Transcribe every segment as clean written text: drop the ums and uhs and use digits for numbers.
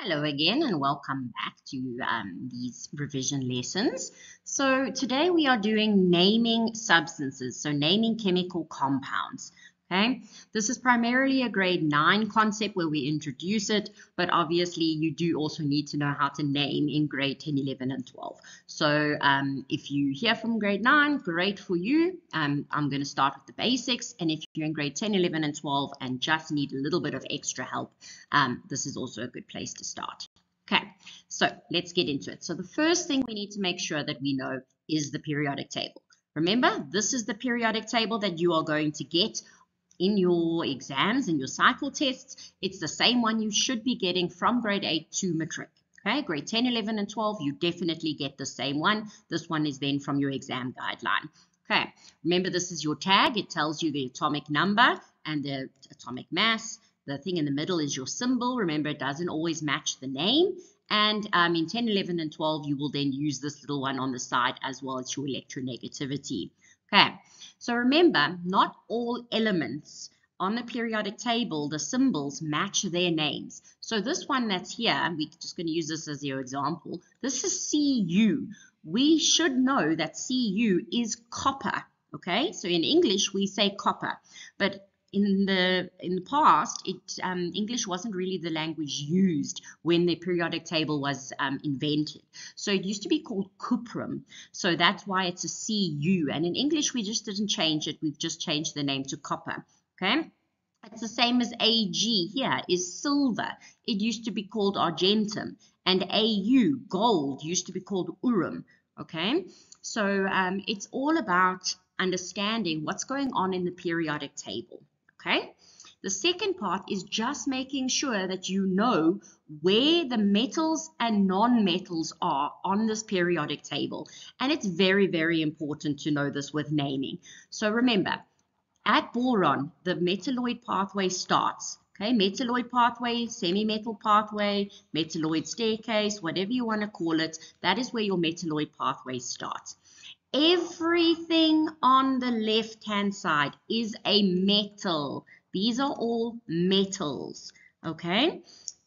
Hello again and welcome back to these revision lessons. So today we are doing naming substances, so naming chemical compounds. Okay, this is primarily a grade 9 concept where we introduce it, but obviously you do also need to know how to name in grade 10, 11, and 12. So if you hear from grade 9, great for you. I'm going to start with the basics, and if you're in grade 10, 11, and 12 and just need a little bit of extra help, this is also a good place to start. Okay, so let's get into it. So the first thing we need to make sure that we know is the periodic table. Remember, this is the periodic table that you are going to get in your exams, in your cycle tests. It's the same one you should be getting from grade 8 to matric. Okay, grade 10, 11, and 12, you definitely get the same one. This one is then from your exam guideline. Okay, remember this is your tag. It tells you the atomic number and the atomic mass. The thing in the middle is your symbol. Remember, it doesn't always match the name. And in 10, 11, and 12, you will then use this little one on the side as well as your electronegativity. Okay, so remember, not all elements on the periodic table, the symbols match their names. So this one that's here, we're just going to use this as your example. This is Cu. We should know that Cu is copper. Okay, so in English we say copper, but in the past, English wasn't really the language used when the periodic table was invented. So it used to be called cuprum. So that's why it's a Cu. And in English, we just didn't change it. We've just changed the name to copper. Okay. It's the same as Ag here is silver. It used to be called argentum. And Au, gold, used to be called urum. Okay. So it's all about understanding what's going on in the periodic table. Okay, the second part is just making sure that you know where the metals and non-metals are on this periodic table. And it's very, very important to know this with naming. So remember, at boron, the metalloid pathway starts. Okay, metalloid pathway, semi-metal pathway, metalloid staircase, whatever you want to call it, that is where your metalloid pathway starts. Everything on the left-hand side is a metal. These are all metals, okay?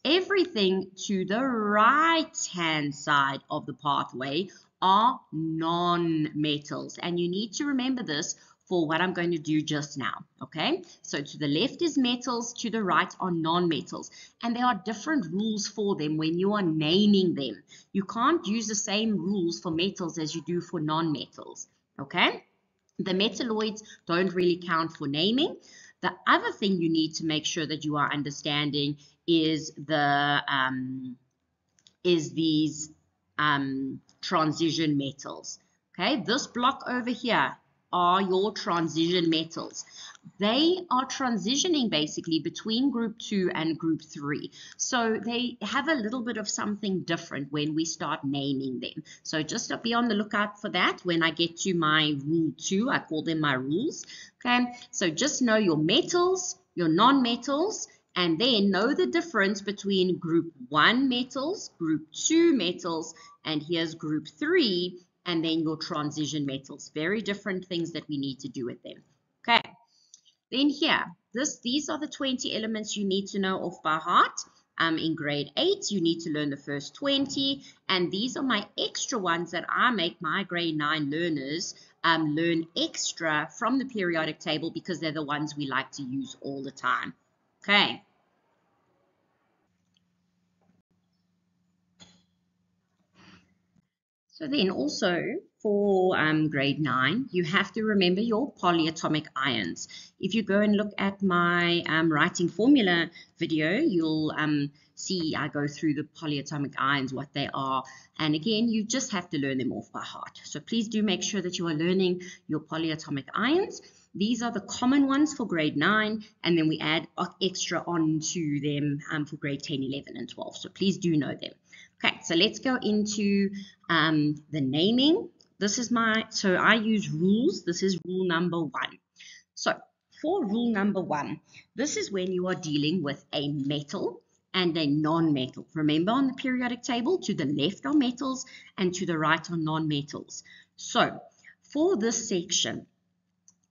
Everything to the right-hand side of the pathway are non-metals. And you need to remember this for what I'm going to do just now, okay? So to the left is metals, to the right are non-metals. And there are different rules for them when you are naming them. You can't use the same rules for metals as you do for non-metals, okay? The metalloids don't really count for naming. The other thing you need to make sure that you are understanding is these transition metals, okay? This block over here are your transition metals. They are transitioning basically between group 2 and group 3. So they have a little bit of something different when we start naming them. So just be on the lookout for that when I get to my rule 2. I call them my rules. Okay, so just know your metals, your non-metals, and then know the difference between group 1 metals, group 2 metals, and here's group 3, and then your transition metals. Very different things that we need to do with them. Okay, then here, these are the 20 elements you need to know off by heart. In grade 8, you need to learn the first 20, and these are my extra ones that I make my grade 9 learners learn extra from the periodic table because they're the ones we like to use all the time. Okay. So then also for grade 9, you have to remember your polyatomic ions. If you go and look at my writing formula video, you'll see I go through the polyatomic ions, what they are. And again, you just have to learn them off by heart. So please do make sure that you are learning your polyatomic ions. These are the common ones for grade 9, and then we add extra on to them for grade 10, 11, and 12. So please do know them. Okay, so let's go into the naming. So I use rules. This is rule number 1. So for rule number 1, this is when you are dealing with a metal and a non-metal. Remember on the periodic table, to the left are metals and to the right are non-metals. So for this section,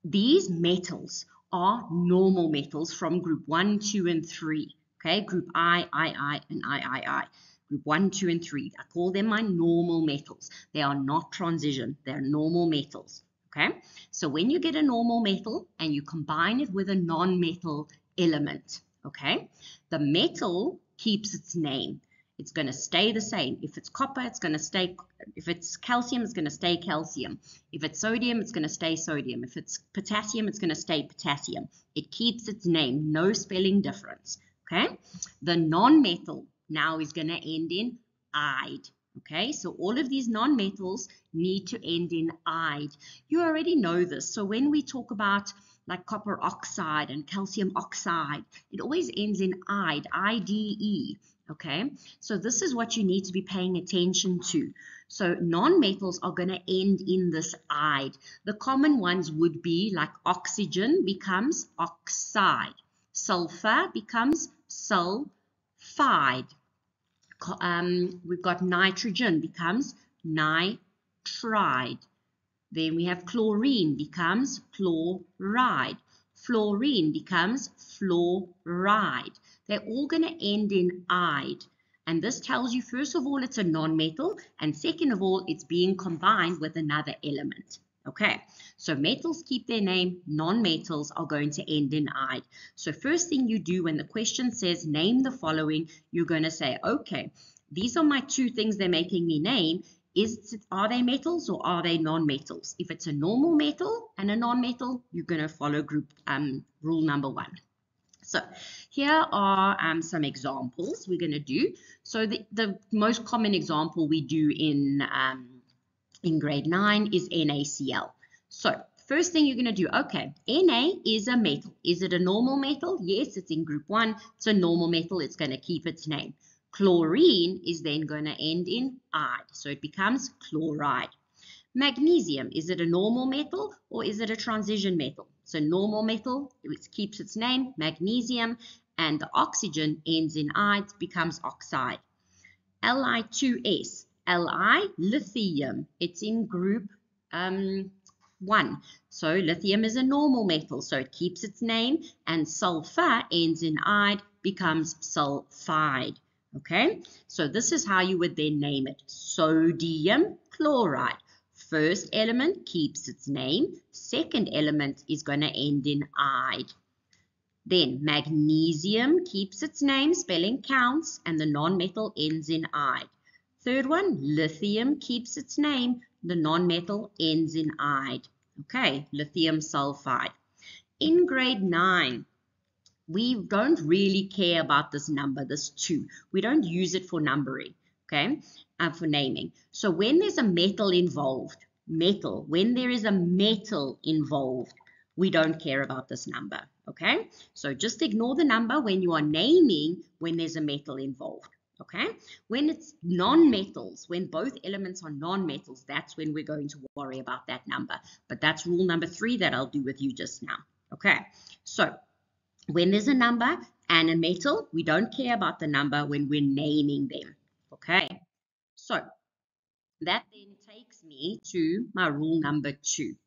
these metals are normal metals from group 1, 2, and 3. Okay, group I, and I. Group 1, 2, and 3. I call them my normal metals. They are not transition. They're normal metals. Okay, so when you get a normal metal and you combine it with a non-metal element, okay, the metal keeps its name. It's going to stay the same. If it's copper, it's going to stay. If it's calcium, it's going to stay calcium. If it's sodium, it's going to stay sodium. If it's potassium, it's going to stay potassium. It keeps its name. No spelling difference. Okay. The non-metal now is going to end in "ide." Okay. So all of these non-metals need to end in "ide." You already know this. So when we talk about like copper oxide and calcium oxide, it always ends in "ide," I-D-E. Okay, so this is what you need to be paying attention to. So non-metals are going to end in this "ide." The common ones would be like oxygen becomes oxide. Sulfur becomes sulfide. We've got nitrogen becomes nitride. Then we have chlorine becomes chloride. Fluorine becomes fluoride. They're all going to end in "ide." And this tells you, first of all, it's a non-metal, and second of all, it's being combined with another element. Okay, so metals keep their name, non-metals are going to end in "ide." So first thing you do when the question says name the following, you're going to say, okay, these are my two things they're making me name. Are they metals or are they non-metals? If it's a normal metal and a non-metal, you're going to follow rule number 1. So here are some examples we're going to do. So the most common example we do in grade 9 is NaCl. So first thing you're going to do, okay, Na is a metal. Is it a normal metal? Yes, it's in group 1. It's a normal metal. It's going to keep its name. Chlorine is then going to end in "ide," so it becomes chloride. Magnesium, is it a normal metal or is it a transition metal? So normal metal, it keeps its name, magnesium, and the oxygen ends in "ide," becomes oxide. Li2S, Li, lithium, it's in group 1. So lithium is a normal metal, so it keeps its name, and sulfur ends in "ide," becomes sulfide. Okay, so this is how you would then name it. Sodium chloride. First element keeps its name. Second element is going to end in "ide." Then magnesium keeps its name, spelling counts, and the non-metal ends in "ide. Third one, lithium keeps its name. The non-metal ends in "ide." Okay, lithium sulfide. In grade 9, we don't really care about this number, this 2. We don't use it for numbering, okay, for naming. So when there's a metal involved, when there is a metal involved, we don't care about this number, okay? So just ignore the number when you are naming when there's a metal involved, okay? When it's non-metals, when both elements are non-metals, that's when we're going to worry about that number. But that's rule number 3 that I'll do with you just now, okay? So when there's a number and a metal, we don't care about the number when we're naming them, okay? So that then takes me to my rule number 2.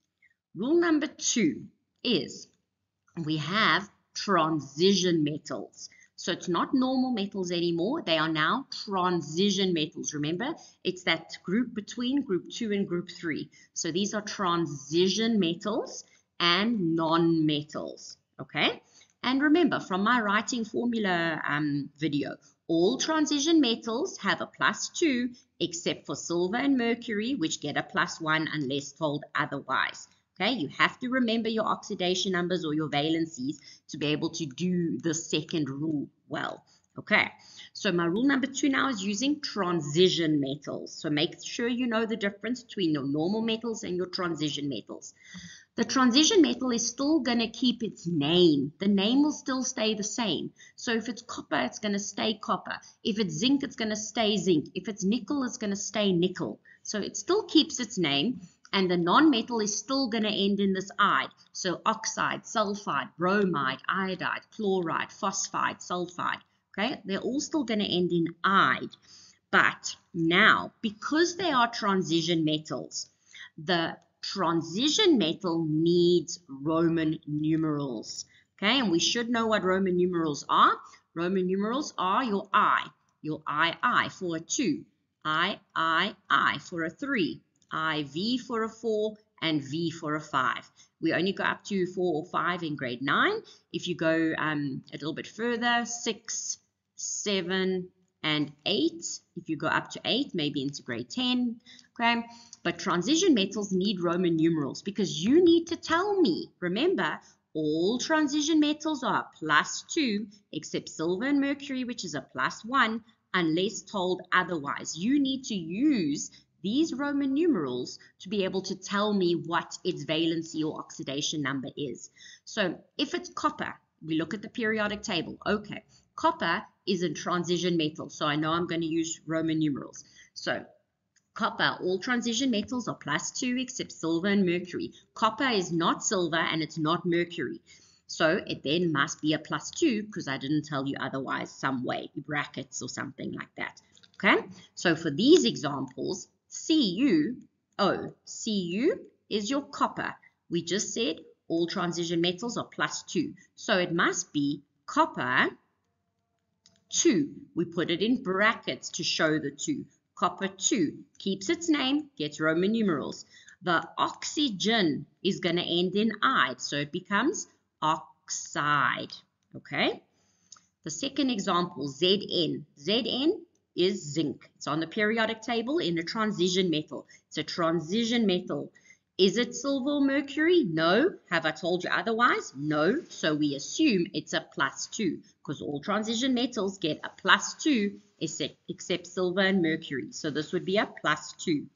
Rule number 2 is we have transition metals. So it's not normal metals anymore. They are now transition metals. Remember, it's that group between group 2 and group 3. So these are transition metals and non-metals, okay? And remember, from my writing formula video, all transition metals have a +2 except for silver and mercury, which get a +1 unless told otherwise. Okay, you have to remember your oxidation numbers or your valencies to be able to do the second rule well. Okay, so my rule number 2 now is using transition metals. So make sure you know the difference between your normal metals and your transition metals. The transition metal is still going to keep its name. The name will still stay the same. So if it's copper, it's going to stay copper. If it's zinc, it's going to stay zinc. If it's nickel, it's going to stay nickel. So it still keeps its name, and the non-metal is still going to end in this "ide." So oxide, sulfide, bromide, iodide, chloride, phosphide, sulfide. Okay, they're all still going to end in "ide." But now, because they are transition metals, the transition metal needs Roman numerals. Okay, and we should know what Roman numerals are. Roman numerals are your I for a 2, I for a 3, IV for a 4, and V for a 5. We only go up to 4 or 5 in grade 9. If you go a little bit further, 6, 7, and 8. If you go up to 8, maybe into grade 10. Okay, but transition metals need Roman numerals because you need to tell me. Remember, all transition metals are +2 except silver and mercury, which is a +1, unless told otherwise. You need to use these Roman numerals to be able to tell me what its valency or oxidation number is. So if it's copper, we look at the periodic table. Okay, copper is a transition metal, so I know I'm going to use Roman numerals. So copper, all transition metals are +2 except silver and mercury. Copper is not silver and it's not mercury. So it then must be a +2 because I didn't tell you otherwise some way, brackets or something like that. Okay, so for these examples, Cu is your copper. We just said all transition metals are +2. So it must be copper 2. We put it in brackets to show the 2. Copper 2 keeps its name, gets Roman numerals. The oxygen is going to end in "ide", so it becomes oxide. Okay. The second example, Zn. Zn is zinc. It's on the periodic table in a transition metal. It's a transition metal. Is it silver or mercury? No. Have I told you otherwise? No. So we assume it's a +2 because all transition metals get a +2 except silver and mercury. So this would be a +2.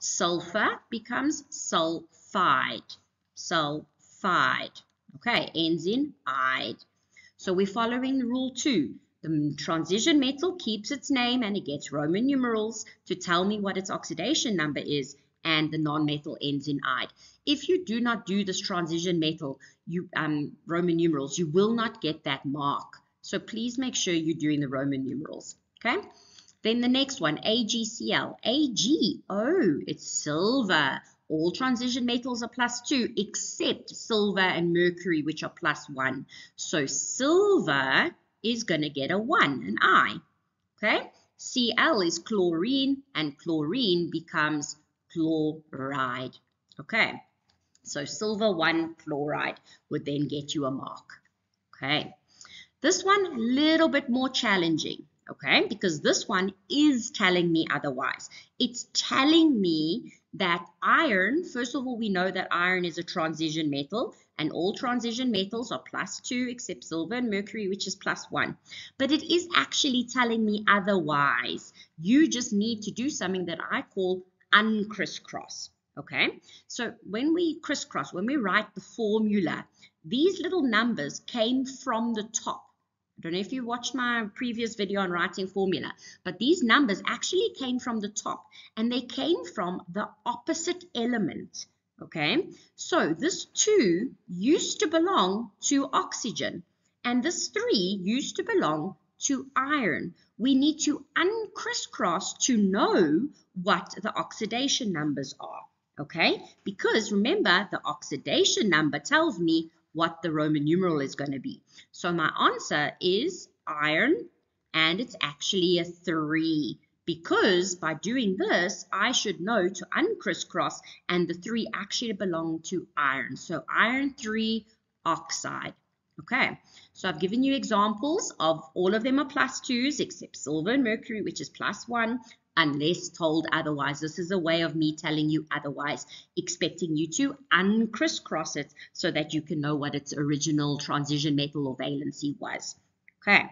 Sulfur becomes sulfide. Sulfide. Okay, ends in "ide". So we're following rule 2. The transition metal keeps its name and it gets Roman numerals to tell me what its oxidation number is, and the non-metal ends in "ide". If you do not do this transition metal Roman numerals, you will not get that mark. So please make sure you're doing the Roman numerals. Okay. Then the next one, AgCl. Ag, oh, it's silver. All transition metals are +2 except silver and mercury, which are +1. So silver is going to get a 1, an I. Okay. Cl is chlorine, and chlorine becomes chloride. Okay. So silver 1 chloride would then get you a mark. Okay. This one, a little bit more challenging. Okay, because this one is telling me otherwise. It's telling me that iron, first of all, we know that iron is a transition metal, and all transition metals are +2 except silver and mercury, which is +1. But it is actually telling me otherwise. You just need to do something that I call uncrisscross. Okay, so when we crisscross, when we write the formula, these little numbers came from the top. I don't know if you watched my previous video on writing formula, but these numbers actually came from the top and they came from the opposite element. Okay, so this 2 used to belong to oxygen and this 3 used to belong to iron. We need to uncrisscross to know what the oxidation numbers are. Okay, because remember, the oxidation number tells me what the Roman numeral is going to be. So my answer is iron, and it's actually a 3. Because by doing this, I should know to uncrisscross, and the 3 actually belong to iron. So iron 3 oxide. Okay, so I've given you examples of all of them are +2s except silver and mercury, which is +1. Unless told otherwise. This is a way of me telling you otherwise, expecting you to uncrisscross it so that you can know what its original transition metal or valency was. Okay,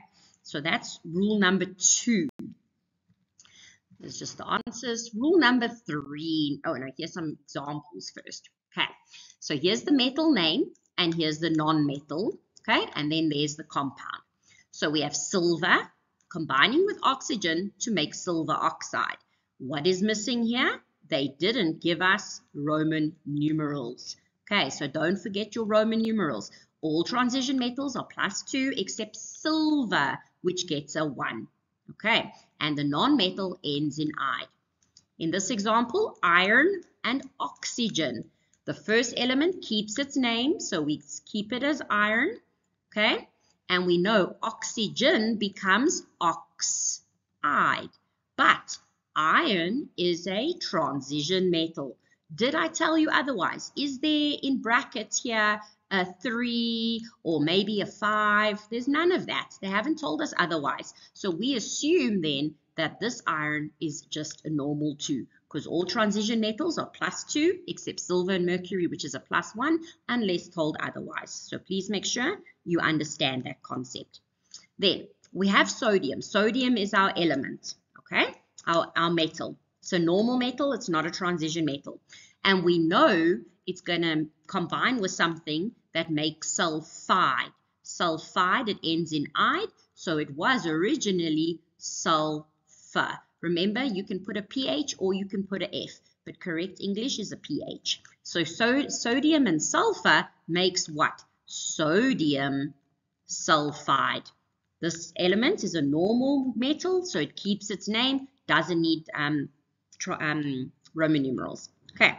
so that's rule number 2. There's just the answers. Rule number 3. Oh, no, here's some examples first. Okay, so here's the metal name and here's the non-metal. Okay, and then there's the compound. So we have silver combining with oxygen to make silver oxide. What is missing here? They didn't give us Roman numerals. Okay, so don't forget your Roman numerals. All transition metals are +2 except silver, which gets a 1. Okay, and the non-metal ends in "ide". In this example, iron and oxygen. The first element keeps its name, so we keep it as iron. Okay, And we know oxygen becomes oxide. But iron is a transition metal. Did I tell you otherwise? Is there in brackets here a 3 or maybe a 5? There's none of that. They haven't told us otherwise. So we assume then that this iron is just a normal 2, because all transition metals are +2 except silver and mercury, which is a +1, unless told otherwise. So please make sure you understand that concept. Then we have sodium. Sodium is our element, okay? Our metal. It's a normal metal. It's not a transition metal. And we know it's going to combine with something that makes sulfide. Sulfide, it ends in "ide", so it was originally sulfur. Remember, you can put a PH or you can put a F, but correct English is a PH. So sodium and sulfur makes what? Sodium sulfide. This element is a normal metal, so it keeps its name, doesn't need Roman numerals. Okay,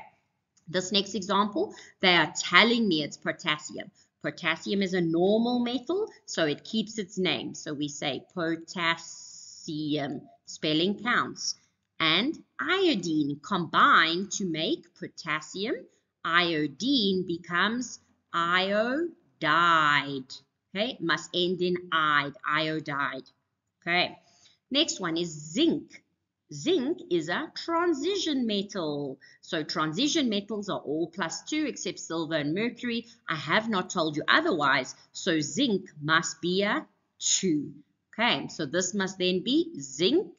this next example, they are telling me it's potassium. Potassium is a normal metal, so it keeps its name. So we say potassium, spelling counts. And iodine combine to make potassium. Iodine becomes iodide. Okay, must end in "ide", iodide. Okay, next one is zinc. Zinc is a transition metal. So transition metals are all +2 except silver and mercury. I have not told you otherwise, so zinc must be a 2. Okay, so this must then be zinc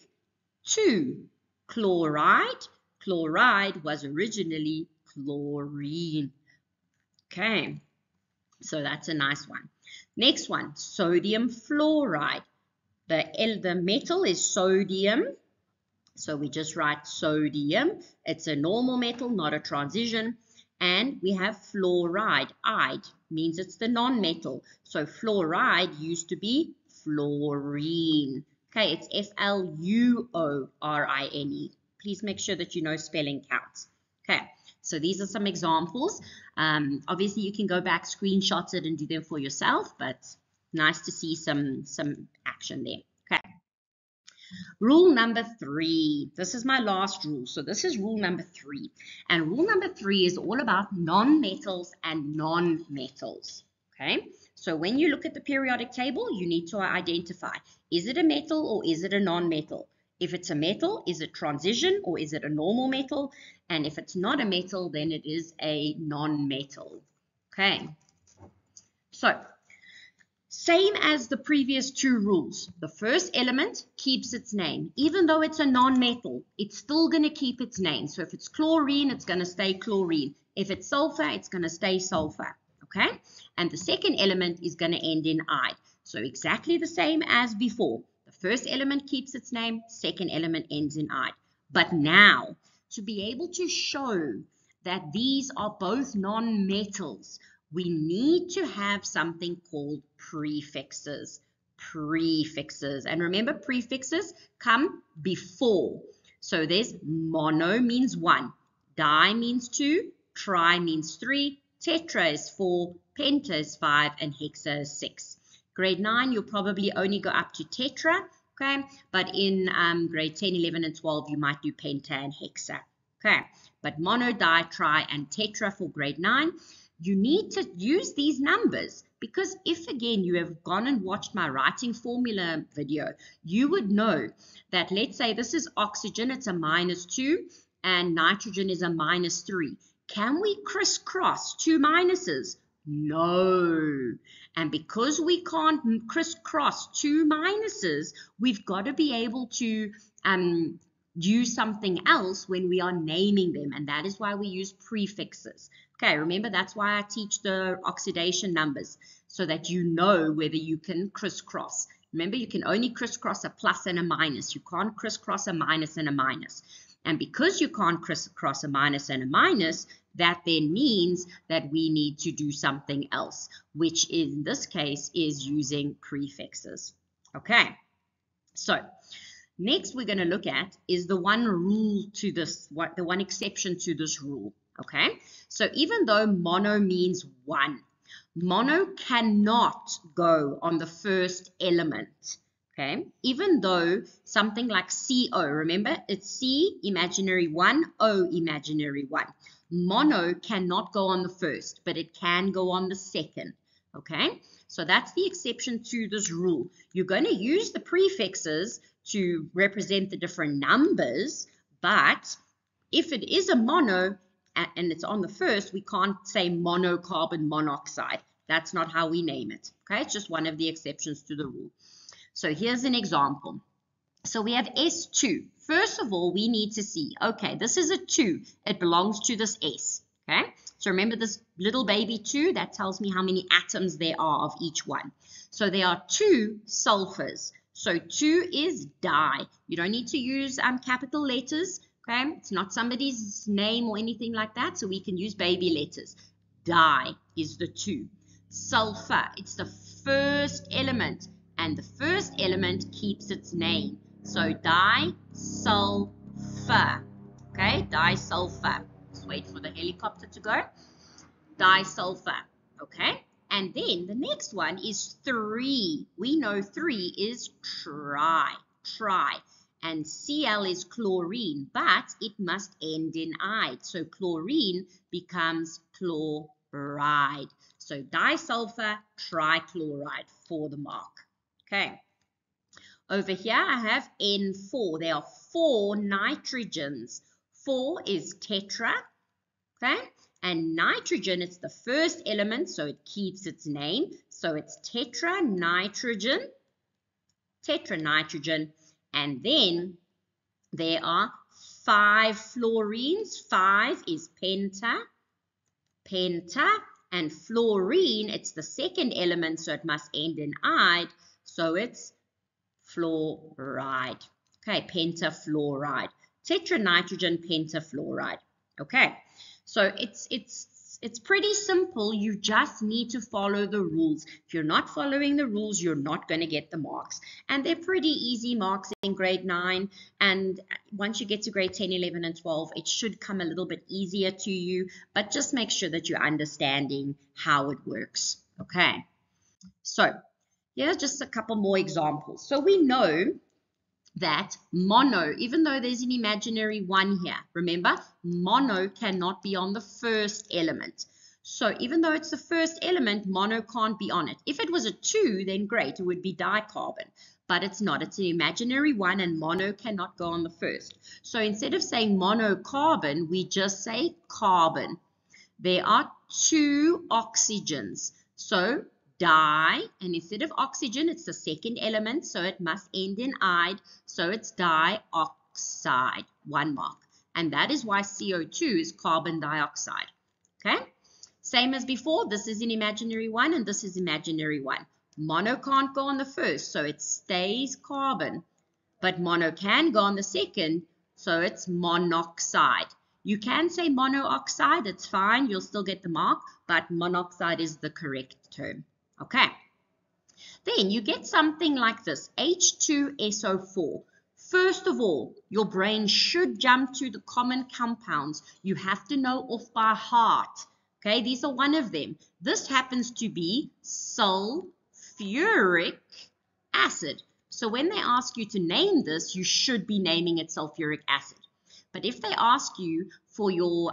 2. Chloride. Chloride was originally chlorine. Okay, so that's a nice one. Next one, sodium fluoride. The metal is sodium, so we just write sodium. It's a normal metal, not a transition. And we have fluoride. Ide means it's the non-metal. So fluoride used to be fluorine. Okay, it's Fluorine. Please make sure that you know spelling counts. Okay, so these are some examples. Obviously, you can go back, screenshot it, and do them for yourself, but nice to see some action there. Okay. Rule number 3. This is my last rule. So this is rule number 3. And rule number 3 is all about non-metals and non-metals. Okay. So when you look at the periodic table, you need to identify, is it a metal or is it a non-metal? If it's a metal, is it transition or is it a normal metal? And if it's not a metal, then it is a non-metal. Okay. So same as the previous 2 rules. The first element keeps its name. Even though it's a non-metal, it's still going to keep its name. So if it's chlorine, it's going to stay chlorine. If it's sulfur, it's going to stay sulfur. Okay? And the second element is going to end in "ide". So exactly the same as before. The first element keeps its name. Second element ends in "ide". But now, to be able to show that these are both non-metals, we need to have something called prefixes. Prefixes. And remember, prefixes come before. So there's mono means 1, di means 2, tri means 3, tetra is 4, penta is 5, and hexa is 6. Grade 9, you'll probably only go up to tetra, okay? But in grade 10, 11, and 12, you might do penta and hexa, okay? But mono, di, tri, and tetra for grade 9. You need to use these numbers because if, again, you have gone and watched my writing formula video, you would know that, let's say this is oxygen, it's a -2, and nitrogen is a -3. Can we crisscross 2 minuses? No. And because we can't crisscross 2 minuses, we've got to be able to use something else when we are naming them, and that is why we use prefixes. Okay, remember, that's why I teach the oxidation numbers, so that you know whether you can crisscross. Remember, you can only crisscross a plus and a minus. You can't crisscross a minus and a minus. And because you can't crisscross a minus and a minus, that then means that we need to do something else, which in this case is using prefixes. Okay, so next we're going to look at is the one rule to this, the one exception to this rule. Okay, so even though mono means 1, Mono cannot go on the first element. Okay, even though something like CO, remember it's C imaginary 1, O imaginary 1. Mono cannot go on the first, but it can go on the second. Okay, so that's the exception to this rule. You're going to use the prefixes to represent the different numbers, but if it is a mono and it's on the first, we can't say monocarbon monoxide. That's not how we name it. Okay, it's just one of the exceptions to the rule. So here's an example. So we have S2. First of all, we need to see, okay, this is a 2. It belongs to this S. Okay, so remember this little baby 2, that tells me how many atoms there are of each one. So there are 2 sulfurs. So 2 is di. You don't need to use capital letters. Okay, it's not somebody's name or anything like that, so we can use baby letters. Di is the 2. Sulfur, it's the first element, and the first element keeps its name. So disulfur. Okay, disulfur. Let's wait for the helicopter to go. Disulfur. Okay, and then the next one is 3. We know 3 is tri. And Cl is chlorine, but it must end in ide. So chlorine becomes chloride. So disulfur trichloride for the mark. Okay. Over here I have N4. There are 4 nitrogens. 4 is tetra. Okay. And nitrogen, it's the first element, so it keeps its name. So it's tetranitrogen. Tetranitrogen. And then there are 5 fluorines. 5 is penta. And fluorine, it's the second element, so it must end in ide. So it's fluoride. Okay, pentafluoride. Tetranitrogen pentafluoride. Okay, so it's pretty simple. You just need to follow the rules. If you're not following the rules, you're not going to get the marks. And they're pretty easy marks in grade 9. And once you get to grade 10, 11, and 12, it should come a little bit easier to you. But just make sure that you're understanding how it works. Okay. So here's just a couple more examples. So we know that mono, even though there's an imaginary 1 here, remember, mono cannot be on the first element. So even though it's the first element, mono can't be on it. If it was a 2, then great, it would be dicarbon. But it's not. It's an imaginary 1, and mono cannot go on the first. So instead of saying monocarbon, we just say carbon. There are 2 oxygens. So di, and instead of oxygen, it's the second element, so it must end in ide, so it's dioxide, 1 mark. And that is why CO2 is carbon dioxide. Okay? Same as before, this is an imaginary 1 and this is imaginary 1. Mono can't go on the first, so it stays carbon. But mono can go on the second, so it's monoxide. You can say monooxide, it's fine, you'll still get the mark, but monoxide is the correct term. Okay, then you get something like this, H2SO4. First of all, your brain should jump to the common compounds. You have to know off by heart. Okay, these are one of them. This happens to be sulfuric acid. So when they ask you to name this, you should be naming it sulfuric acid. But if they ask you for your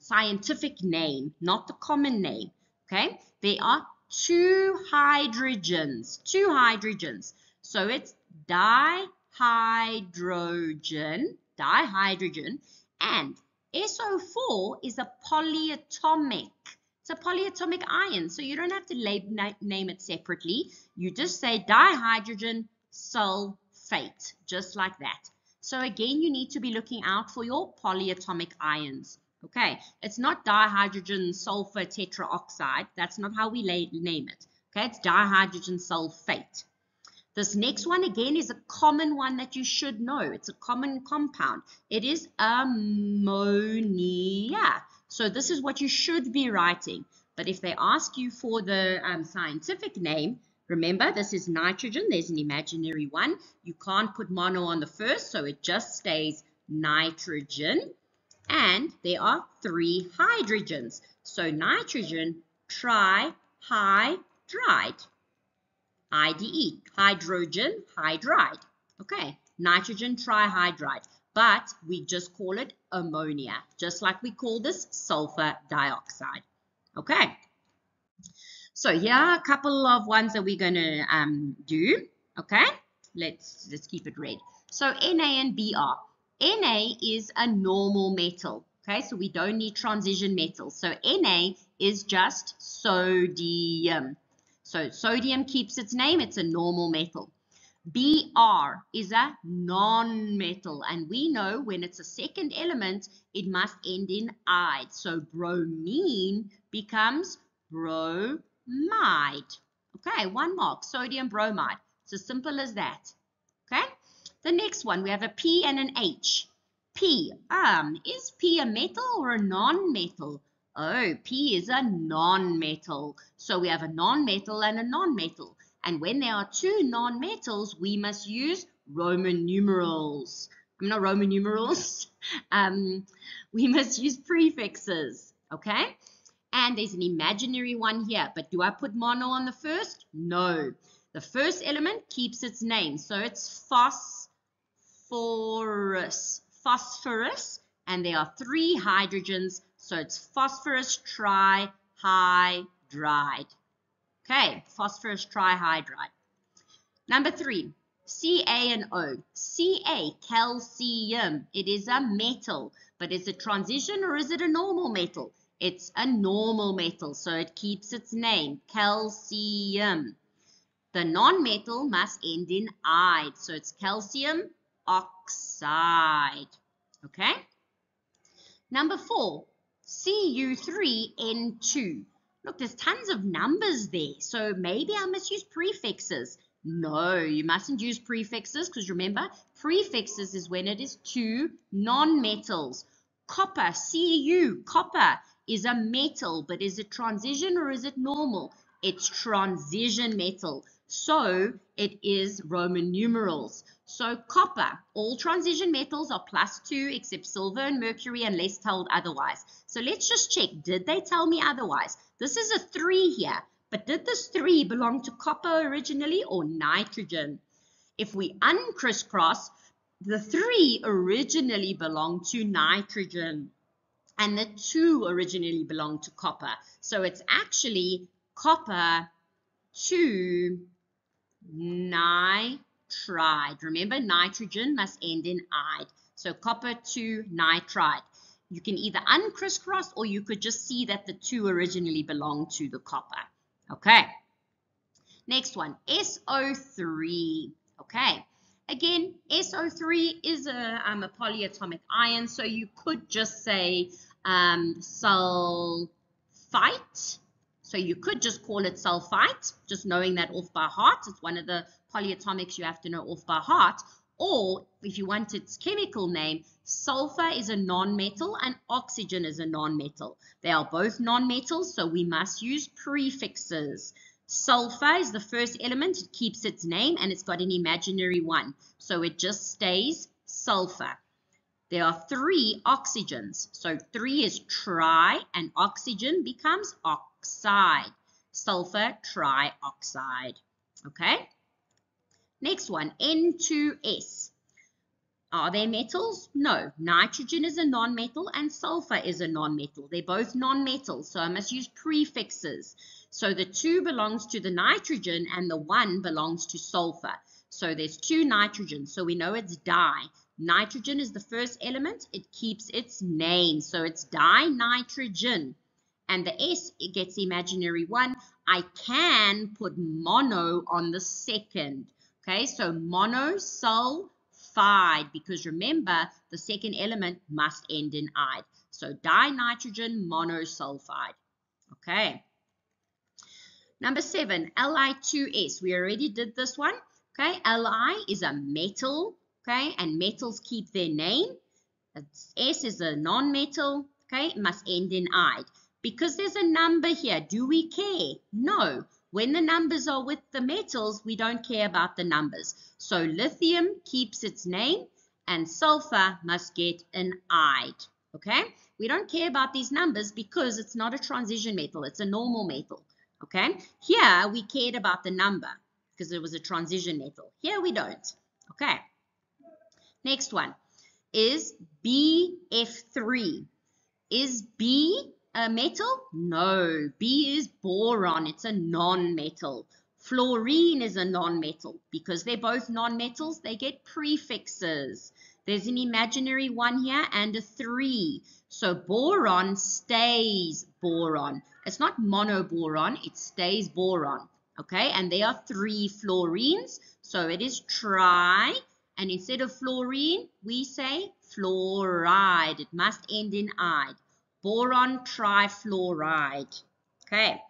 scientific name, not the common name, okay, there are 2 hydrogens. So it's dihydrogen, and SO4 is a polyatomic. It's a polyatomic ion, so you don't have to name it separately. You just say dihydrogen sulfate, just like that. So again, you need to be looking out for your polyatomic ions. Okay, it's not dihydrogen sulfur tetraoxide. That's not how we name it. Okay, it's dihydrogen sulfate. This next one again is a common one that you should know. It's a common compound. It is ammonia. So this is what you should be writing. But if they ask you for the scientific name, remember, this is nitrogen. There's an imaginary 1. You can't put mono on the first, so it just stays nitrogen. And there are 3 hydrogens. So nitrogen trihydride. IDE, hydrogen hydride. Okay, nitrogen trihydride. But we just call it ammonia, just like we call this sulfur dioxide. Okay. So here are a couple of ones that we're going to do. Okay, let's keep it red. So Na and Br. Na is a normal metal. Okay, so we don't need transition metals. So Na is just sodium. So sodium keeps its name. It's a normal metal. Br is a non-metal, and we know when it's a second element, it must end in ide. So bromine becomes bromide. Okay, 1 mark, sodium bromide. It's as simple as that. Okay, the next one, we have a P and an H. P, is P a metal or a non-metal? Oh, P is a non-metal. So we have a non-metal and a non-metal. And when there are 2 non-metals, we must use Roman numerals. Not Roman numerals. We must use prefixes. Okay? And there's an imaginary one here. But do I put mono on the first? No. The first element keeps its name. So it's phosphorus. Phosphorus. And there are 3 hydrogens. So it's phosphorus trihydride. Okay, phosphorus trihydride. Number 3, Ca and O. Ca, calcium. It is a metal, but is it transition or is it a normal metal? It's a normal metal, so it keeps its name, calcium. The non-metal must end in ide, so it's calcium oxide. Okay? Number 4, Cu3N2. Look, there's tons of numbers there, so maybe I must use prefixes. No, you mustn't use prefixes because remember, prefixes is when it is 2 non-metals. Copper, Cu, copper is a metal, but is it transition or is it normal? It's transition metal, so it is Roman numerals. So copper, all transition metals are +2 except silver and mercury unless told otherwise. So let's just check, did they tell me otherwise? This is a 3 here, but did this 3 belong to copper originally or nitrogen? If we uncrisscross, the 3 originally belonged to nitrogen and the 2 originally belonged to copper. So it's actually copper 2 nitride. Remember, nitrogen must end in ide. So copper 2 nitride. You can either uncrisscross or you could just see that the 2 originally belonged to the copper. Okay. Next one, SO3. Okay. Again, SO3 is a polyatomic ion, so you could just say sulfite. So you could just call it sulfite, just knowing that off by heart. It's one of the polyatomics you have to know off by heart. Or if you want its chemical name, sulfur is a non-metal and oxygen is a non-metal. They are both non-metals, so we must use prefixes. Sulfur is the first element. It keeps its name and it's got an imaginary 1. So it just stays sulfur. There are 3 oxygens. So 3 is tri and oxygen becomes oxide. Sulfur trioxide. Okay? Next one, N2S. Are they metals? No. Nitrogen is a non-metal and sulfur is a non-metal. They're both non-metals, so I must use prefixes. So the 2 belongs to the nitrogen and the 1 belongs to sulfur. So there's 2 nitrogens, so we know it's di. Nitrogen is the first element. It keeps its name, so it's dinitrogen. And the S, it gets the imaginary 1. I can put mono on the second. Okay, so monosulfide, because remember, the second element must end in ide. So dinitrogen monosulfide. Okay. Number 7, Li2S. We already did this one. Okay, Li is a metal. Okay, and metals keep their name. S is a non-metal. Okay, it must end in ide. Because there's a number here, do we care? No. When the numbers are with the metals, we don't care about the numbers. So lithium keeps its name and sulfur must get an ide. Okay, we don't care about these numbers because it's not a transition metal, it's a normal metal. Okay, here we cared about the number because it was a transition metal. Here we don't. Okay, next one is BF3. Is B a metal? No, B is boron. It's a non-metal. Fluorine is a non-metal. Because they're both non-metals, they get prefixes. There's an imaginary 1 here and a 3. So boron stays boron. It's not monoboron, it stays boron. Okay, and there are 3 fluorines. So it is tri. And instead of fluorine, we say fluoride. It must end in "ide." Boron trifluoride. Okay.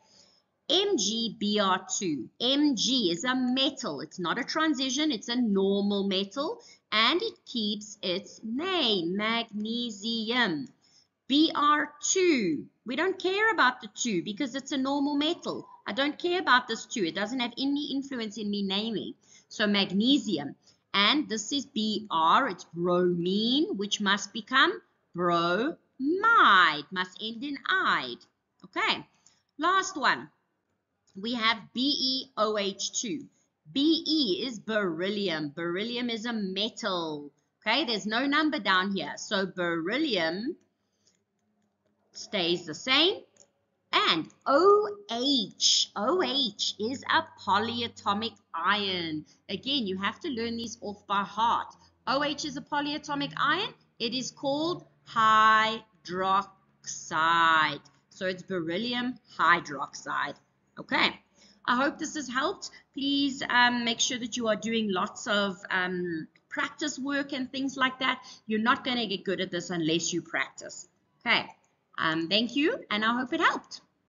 MgBr2. Mg is a metal. It's not a transition. It's a normal metal. And it keeps its name, magnesium. Br2. We don't care about the 2 because it's a normal metal. I don't care about this 2. It doesn't have any influence in me naming. So magnesium. And this is Br, it's bromine, which must become bromide, must end in "ide." Okay, last one. We have BeOH2. Be is beryllium. Beryllium is a metal. Okay, there's no number down here. So beryllium stays the same. And OH is a polyatomic ion. Again, you have to learn these off by heart. OH is a polyatomic ion. It is called hydroxide. So it's beryllium hydroxide. Okay. I hope this has helped. Please make sure that you are doing lots of practice work and things like that. You're not going to get good at this unless you practice. Okay. Thank you, and I hope it helped.